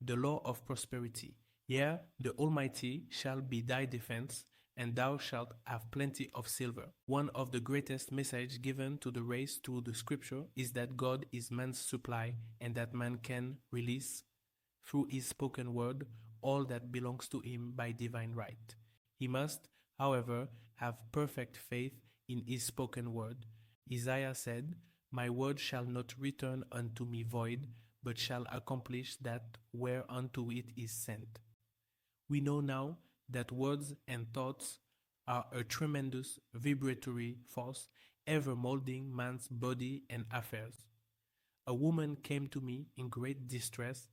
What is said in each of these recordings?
the law of prosperity. Yea, the Almighty shall be thy defense, and thou shalt have plenty of silver. One of the greatest messages given to the race through the scripture is that God is man's supply and that man can release through his spoken word all that belongs to him by divine right. He must, however, have perfect faith in his spoken word. Isaiah said, "My word shall not return unto me void, but shall accomplish that whereunto it is sent." We know now that words and thoughts are a tremendous vibratory force, ever molding man's body and affairs. A woman came to me in great distress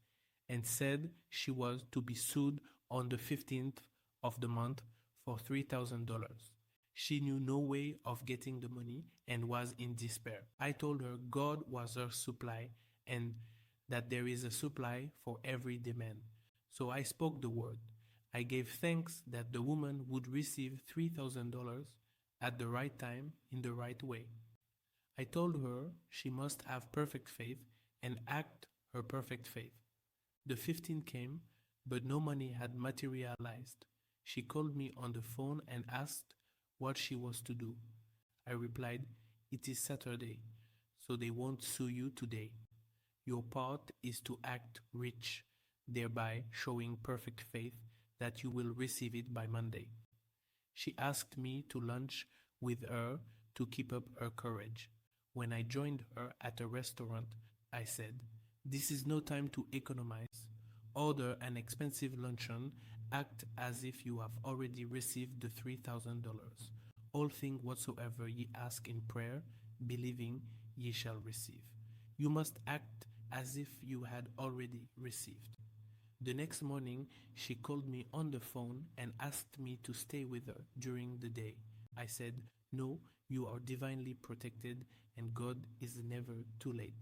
and said she was to be sued on the 15th of the month for $3,000. She knew no way of getting the money and was in despair. I told her God was her supply and that there is a supply for every demand. So I spoke the word. I gave thanks that the woman would receive $3,000 at the right time in the right way. I told her she must have perfect faith and act her perfect faith. The 15th came, but no money had materialized. She called me on the phone and asked what she was to do. I replied, "It is Saturday, so they won't sue you today. Your part is to act rich, thereby showing perfect faith that you will receive it by Monday." She asked me to lunch with her to keep up her courage. When I joined her at a restaurant, I said, "This is no time to economize. Order an expensive luncheon. Act as if you have already received the $3,000. All things whatsoever ye ask in prayer, believing ye shall receive." You must act as if you had already received. The next morning, she called me on the phone and asked me to stay with her during the day. I said, "No, you are divinely protected and God is never too late."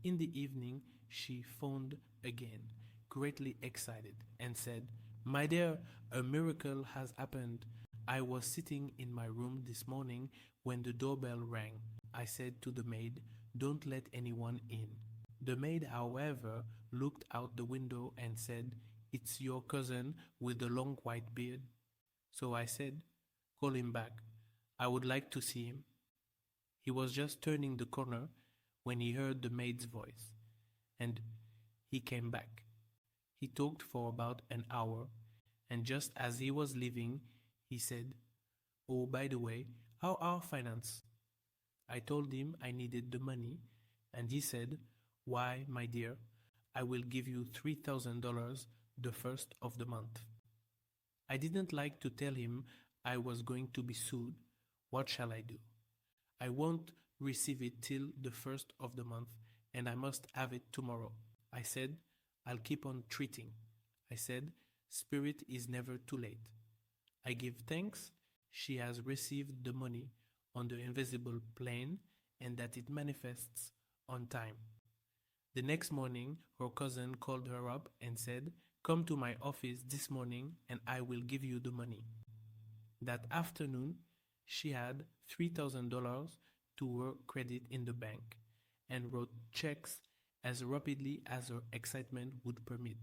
In the evening, she phoned again, greatly excited, and said, "My dear, a miracle has happened. I was sitting in my room this morning when the doorbell rang. I said to the maid, 'Don't let anyone in.' The maid, however, looked out the window and said, 'It's your cousin with the long white beard.' So I said, 'Call him back. I would like to see him.' He was just turning the corner when he heard the maid's voice, and he came back. He talked for about an hour, and just as he was leaving, he said, 'Oh, by the way, how are finance?' I told him I needed the money, and he said, 'Why, my dear, I will give you $3,000 the first of the month.' I didn't like to tell him I was going to be sued. What shall I do? I won't receive it till the first of the month, and I must have it tomorrow. I said, 'I'll keep on treating.' I said, 'Spirit is never too late.' I give thanks she has received the money on the invisible plane and that it manifests on time. The next morning, her cousin called her up and said, 'Come to my office this morning and I will give you the money.' That afternoon, she had $3,000 to her credit in the bank and wrote checks as rapidly as her excitement would permit.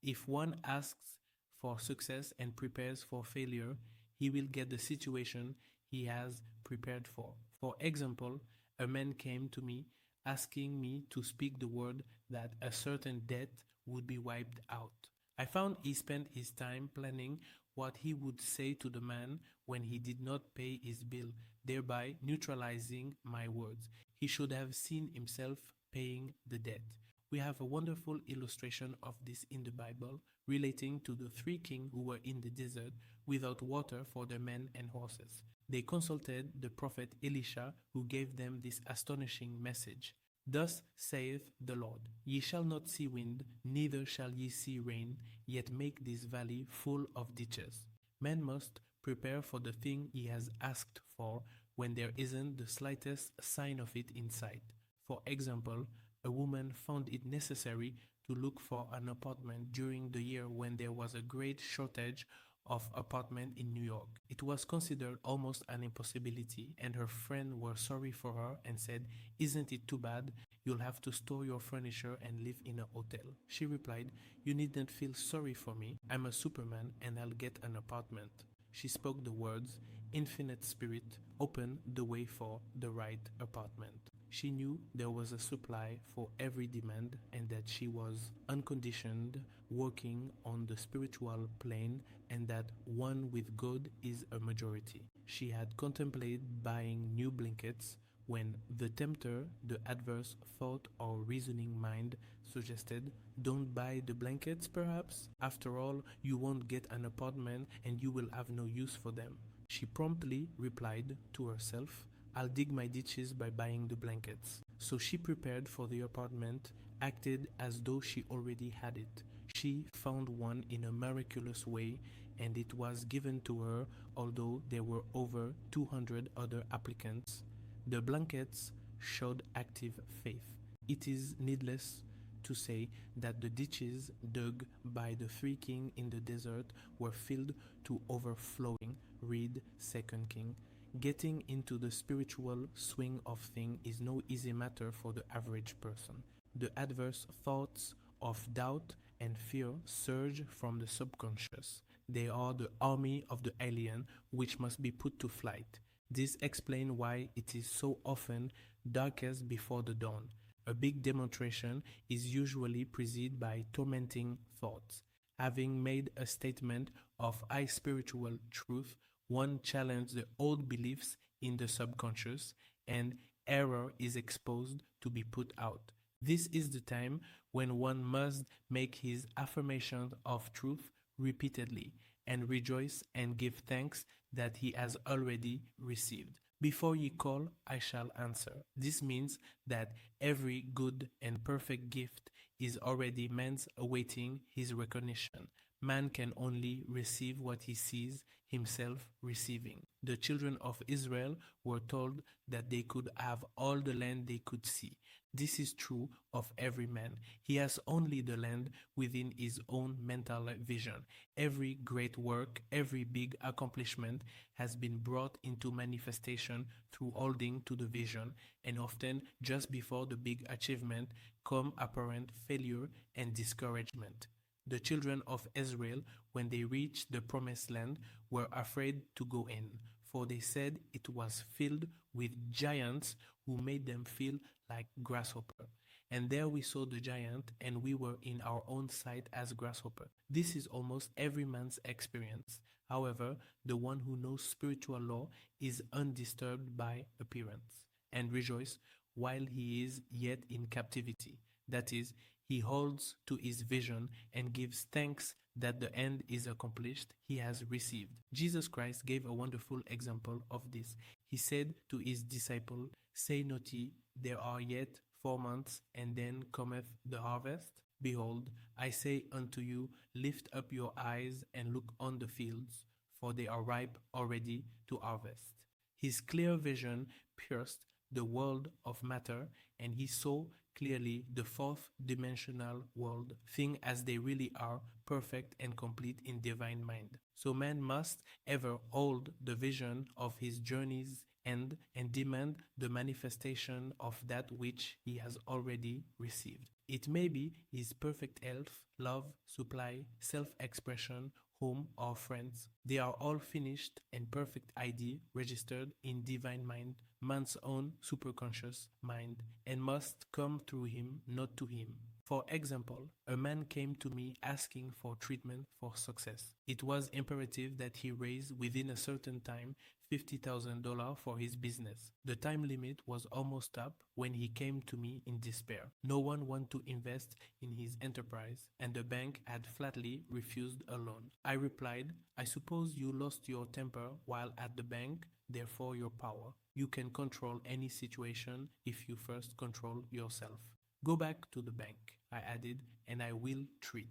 If one asks for success and prepares for failure, he will get the situation he has prepared for. For example, a man came to me asking me to speak the word that a certain debt would be wiped out. I found he spent his time planning what he would say to the man when he did not pay his bill, thereby neutralizing my words. He should have seen himself paying the debt. We have a wonderful illustration of this in the Bible relating to the three kings who were in the desert without water for their men and horses. They consulted the prophet Elisha, who gave them this astonishing message. "Thus saith the Lord, Ye shall not see wind, neither shall ye see rain, yet make this valley full of ditches." Man must prepare for the thing he has asked for when there isn't the slightest sign of it in sight. For example, a woman found it necessary to look for an apartment during the year when there was a great shortage of apartment in New York. It was considered almost an impossibility, and her friend were sorry for her and said, "Isn't it too bad? You'll have to store your furniture and live in a hotel." She replied, "You needn't feel sorry for me. I'm a Superman and I'll get an apartment." She spoke the words, "Infinite Spirit, open the way for the right apartment." She knew there was a supply for every demand and that she was unconditioned, working on the spiritual plane, and that one with God is a majority. She had contemplated buying new blankets when the tempter, the adverse thought or reasoning mind, suggested, "Don't buy the blankets perhaps? After all, you won't get an apartment and you will have no use for them." She promptly replied to herself, "I'll dig my ditches by buying the blankets." So she prepared for the apartment, acted as though she already had it. She found one in a miraculous way, and it was given to her, although there were over 200 other applicants. The blankets showed active faith. It is needless to say that the ditches dug by the three kings in the desert were filled to overflowing. Read 2 King. Getting into the spiritual swing of things is no easy matter for the average person. The adverse thoughts of doubt and fear surge from the subconscious. They are the army of the alien which must be put to flight. This explains why it is so often darkest before the dawn. A big demonstration is usually preceded by tormenting thoughts. Having made a statement of high spiritual truth, one challenges the old beliefs in the subconscious, and error is exposed to be put out. This is the time when one must make his affirmation of truth repeatedly and rejoice and give thanks that he has already received. "Before ye call, I shall answer." This means that every good and perfect gift is already man's awaiting his recognition. Man can only receive what he sees himself receiving. The children of Israel were told that they could have all the land they could see. This is true of every man. He has only the land within his own mental vision. Every great work, every big accomplishment has been brought into manifestation through holding to the vision, and often just before the big achievement come apparent failure and discouragement. The children of Israel, when they reached the promised land, were afraid to go in, for they said it was filled with giants who made them feel like grasshopper. And there we saw the giant, and we were in our own sight as grasshopper. This is almost every man's experience. However, the one who knows spiritual law is undisturbed by appearance, and rejoice while he is yet in captivity. That is, he holds to his vision and gives thanks that the end is accomplished he has received. Jesus Christ gave a wonderful example of this. He said to his disciples, "Say not ye, there are yet 4 months, and then cometh the harvest? Behold, I say unto you, lift up your eyes and look on the fields, for they are ripe already to harvest." His clear vision pierced the world of matter, and he saw clearly the fourth dimensional world, things as they really are, perfect and complete in divine mind. So man must ever hold the vision of his journey's end and demand the manifestation of that which he has already received. It may be his perfect health, love, supply, self-expression, home, or friends. They are all finished and perfect ID registered in divine mind, man's own superconscious mind, and must come through him, not to him. For example, a man came to me asking for treatment for success. It was imperative that he raise within a certain time $50,000 for his business. The time limit was almost up when he came to me in despair. No one wanted to invest in his enterprise, and the bank had flatly refused a loan. I replied, "I suppose you lost your temper while at the bank, therefore your power. You can control any situation if you first control yourself. Go back to the bank," I added, "and I will treat."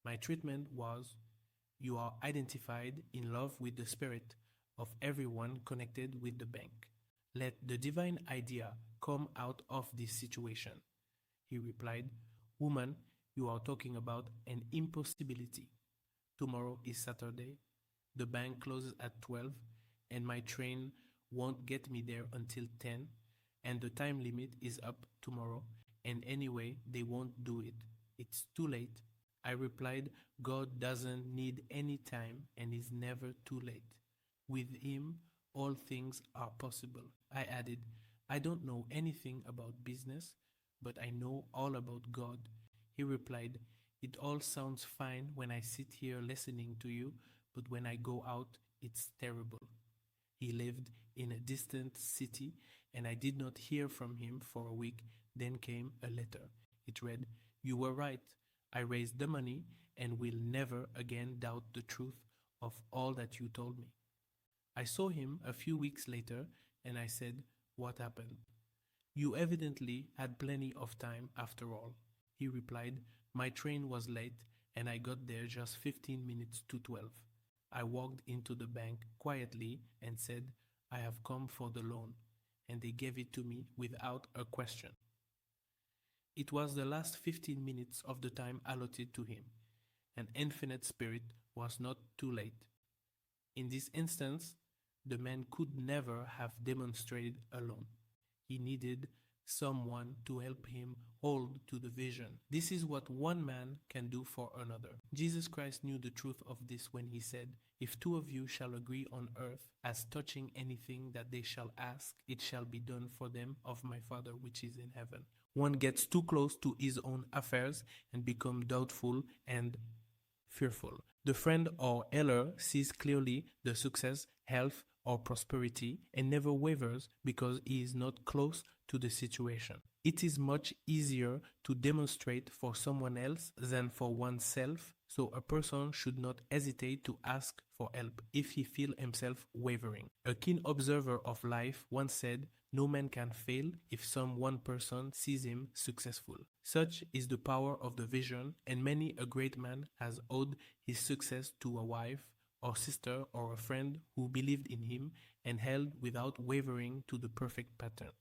My treatment was, "You are identified in love with the spirit of everyone connected with the bank. Let the divine idea come out of this situation." He replied, "Woman, you are talking about an impossibility." Tomorrow is Saturday. The bank closes at 12, and my train won't get me there until 10, and the time limit is up tomorrow, and anyway, they won't do it. It's too late. I replied, God doesn't need any time and is never too late. With Him, all things are possible. I added, I don't know anything about business, but I know all about God. He replied, it all sounds fine when I sit here listening to you, but when I go out, it's terrible. He lived in a distant city, and I did not hear from him for a week. Then came a letter. It read, you were right. I raised the money and will never again doubt the truth of all that you told me. I saw him a few weeks later, and I said, what happened? You evidently had plenty of time after all. He replied, my train was late, and I got there just 15 minutes to 12. I walked into the bank quietly and said, I have come for the loan, and they gave it to me without a question. It was the last 15 minutes of the time allotted to him. An infinite spirit was not too late. In this instance, the man could never have demonstrated alone. He needed someone to help him hold to the vision. This is what one man can do for another. Jesus Christ knew the truth of this when he said, if two of you shall agree on earth as touching anything that they shall ask, it shall be done for them of my Father which is in heaven. One gets too close to his own affairs and become doubtful and fearful. The friend or healer sees clearly the success, health, or prosperity and never wavers because he is not close to the situation. It is much easier to demonstrate for someone else than for oneself, so a person should not hesitate to ask for help if he feels himself wavering. A keen observer of life once said, no man can fail if some one person sees him successful. Such is the power of the vision, and many a great man has owed his success to a wife or sister or a friend who believed in him and held without wavering to the perfect pattern.